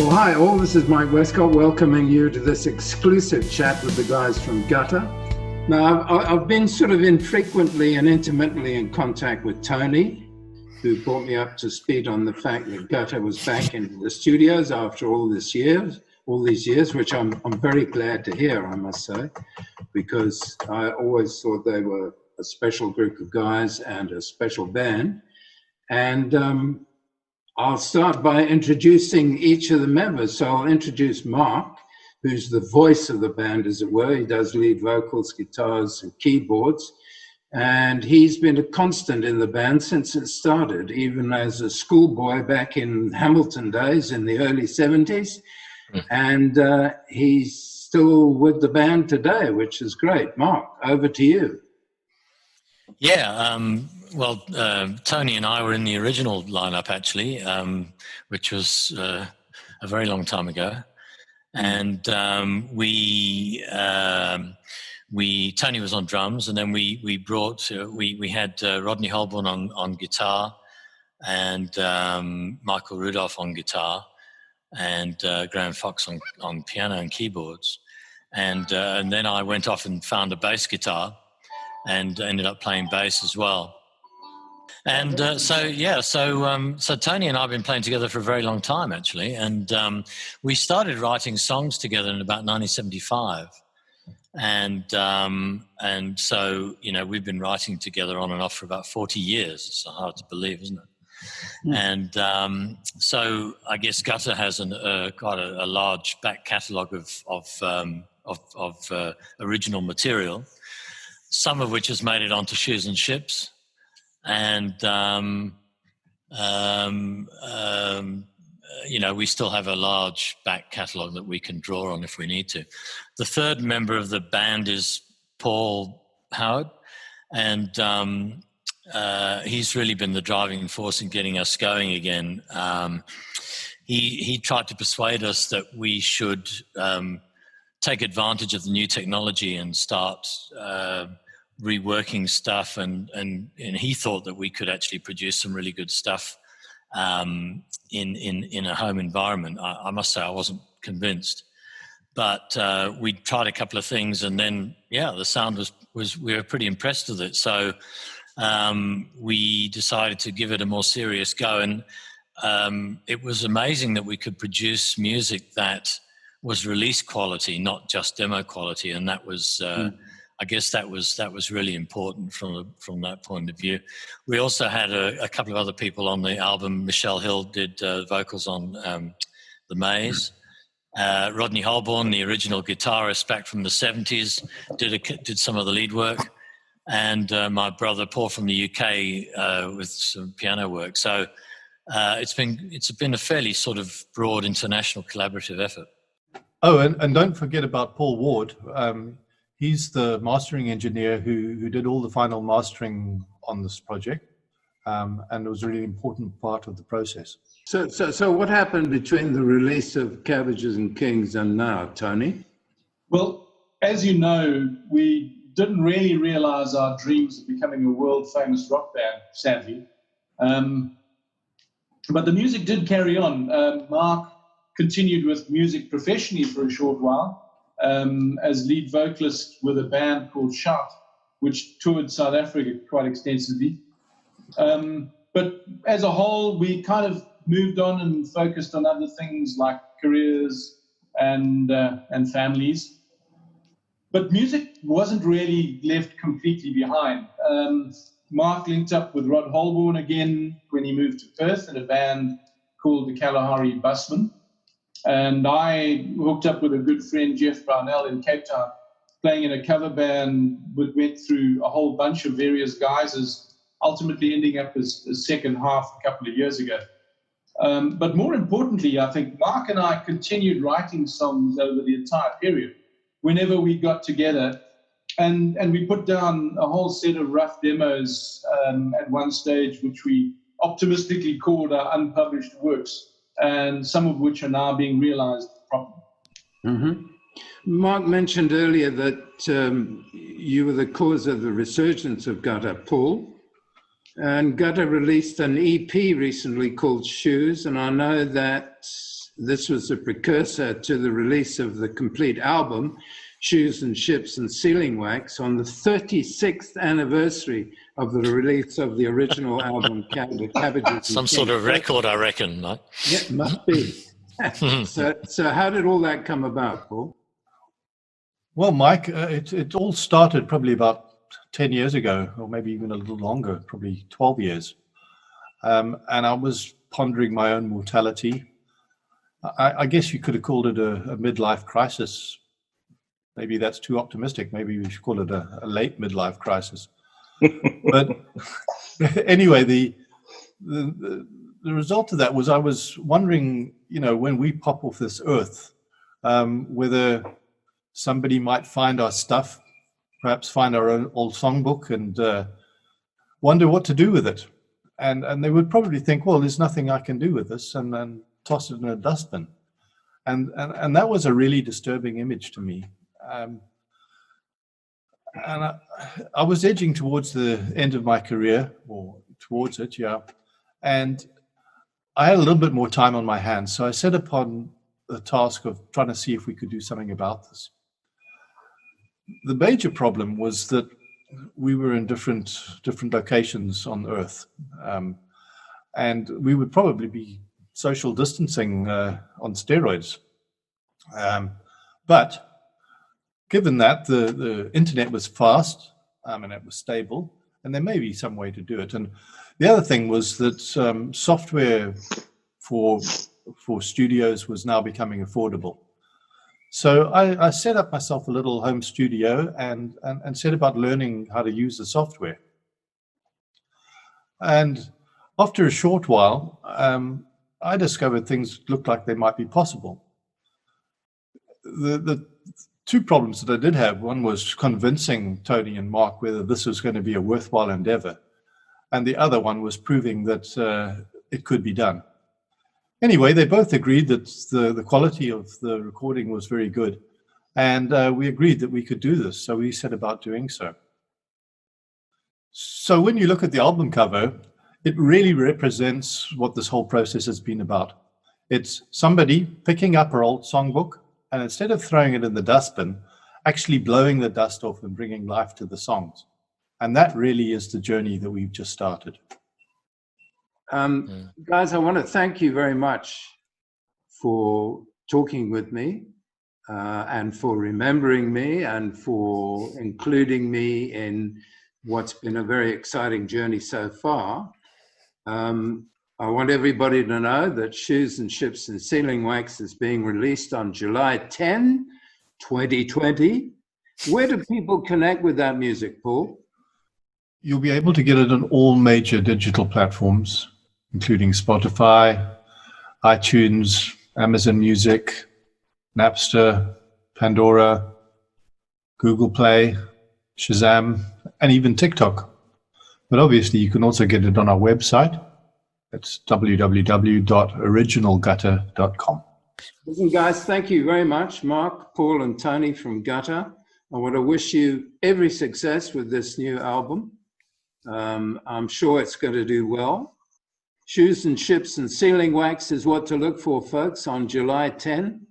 Well, hi all, this is Mike Westcott welcoming you to this exclusive chat with the guys from Gutter. Now, I've been sort of infrequently and intimately in contact with Tony, who brought me up to speed on the fact that Gutter was back in the studios after all these years, which I'm very glad to hear, I must say, because I always thought they were a special group of guys and a special band. And I'll start by introducing each of the members. So I'll introduce Mark, who's the voice of the band, as it were. He does lead vocals, guitars, and keyboards. And he's been a constant in the band since it started, even as a schoolboy back in Hamilton days in the early 70s. And he's still with the band today, which is great. Mark, over to you. Yeah, well, Tony and I were in the original lineup, actually, which was a very long time ago. And Tony was on drums, and then we had Rodney Holborn on guitar, and Michael Rudolph on guitar, and Graham Fox on piano and keyboards. And then I went off and found a bass guitar, and ended up playing bass as well. And so Tony and I have been playing together for a very long time, actually. And we started writing songs together in about 1975. And so, you know, we've been writing together on and off for about 40 years. It's hard to believe, isn't it? And so I guess Gutter has quite a large back catalogue of original material, some of which has made it onto Shoes and Ships, and you know, we still have a large back catalogue that we can draw on if we need to. The third member of the band is Paul Howard, and he's really been the driving force in getting us going again. He tried to persuade us that we should take advantage of the new technology and start reworking stuff, and he thought that we could actually produce some really good stuff in a home environment. I must say I wasn't convinced, but we tried a couple of things, and then the sound was we were pretty impressed with it. So we decided to give it a more serious go, and it was amazing that we could produce music that was release quality, not just demo quality, and that was I guess that was really important from that point of view. We also had a couple of other people on the album. Michelle Hill did vocals on The Maze. Rodney Holborn, the original guitarist back from the 70s, did some of the lead work, and my brother Paul from the UK with some piano work. So it's been a fairly sort of broad international collaborative effort. Oh, and don't forget about Paul Ward. He's the mastering engineer who did all the final mastering on this project, and it was a really important part of the process. So what happened between the release of Cabbages and Kings and now, Tony? Well, as you know, we didn't really realize our dreams of becoming a world-famous rock band, sadly. But the music did carry on. Mark continued with music professionally for a short while, as lead vocalist with a band called Shout, which toured South Africa quite extensively. But as a whole, we kind of moved on and focused on other things like careers and families. But music wasn't really left completely behind. Mark linked up with Rod Holborn again when he moved to Perth in a band called the Kalahari Busmen. And I hooked up with a good friend, Jeff Brownell, in Cape Town, playing in a cover band. We went through a whole bunch of various guises, ultimately ending up as second half a couple of years ago. But more importantly, I think Mark and I continued writing songs over the entire period, whenever we got together. And we put down a whole set of rough demos at one stage, which we optimistically called our unpublished works, and some of which are now being realized properly. Mm-hmm. Mark mentioned earlier that you were the cause of the resurgence of Gutter, Paul. And Gutter released an EP recently called Shoes, and I know that this was a precursor to the release of the complete album, Shoes and Ships and Sealing Wax, on the 36th anniversary of the release of the original album, Cabbages. Some sort of record, I reckon, Mike. Yeah, must be. So how did all that come about, Paul? Well, Mike, it all started probably about 10 years ago, or maybe even a little longer, probably 12 years. And I was pondering my own mortality. I guess you could have called it a midlife crisis. Maybe that's too optimistic. Maybe we should call it a late midlife crisis. But anyway, the result of that was I was wondering, when we pop off this earth, whether somebody might find our stuff, perhaps find our own old songbook and wonder what to do with it. And they would probably think, well, there's nothing I can do with this, and then toss it in a dustbin. And that was a really disturbing image to me. And I was edging towards the end of my career, or towards it, yeah. And I had a little bit more time on my hands, so I set upon the task of trying to see if we could do something about this. The major problem was that we were in different locations on Earth, and we would probably be social distancing on steroids. But given that the internet was fast and it was stable, and there may be some way to do it. And the other thing was that software for studios was now becoming affordable. So I set up myself a little home studio and set about learning how to use the software. And after a short while, I discovered things looked like they might be possible. The two problems that I did have, one was convincing Tony and Mark whether this was going to be a worthwhile endeavor. And the other one was proving that it could be done. Anyway, they both agreed that the quality of the recording was very good. And we agreed that we could do this. So we set about doing so. So when you look at the album cover, it really represents what this whole process has been about. It's somebody picking up her old songbook, and instead of throwing it in the dustbin, actually blowing the dust off and bringing life to the songs. And that really is the journey that we've just started. Guys, I want to thank you very much for talking with me and for remembering me and for including me in what's been a very exciting journey so far. I want everybody to know that Shoes and Ships and Sealing Wax is being released on July 10, 2020. Where do people connect with that music, Paul? You'll be able to get it on all major digital platforms, including Spotify, iTunes, Amazon Music, Napster, Pandora, Google Play, Shazam, and even TikTok. But obviously, you can also get it on our website. It's www.originalgutter.com. Listen, guys, thank you very much, Mark, Paul, and Tony from Gutter. I want to wish you every success with this new album. I'm sure it's going to do well. Shoes and Ships and Sealing Wax is what to look for, folks, on July 10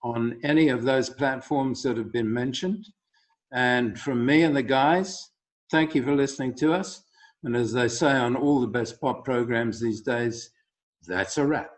on any of those platforms that have been mentioned. And from me and the guys, thank you for listening to us. And as they say on all the best pop programs these days, that's a wrap.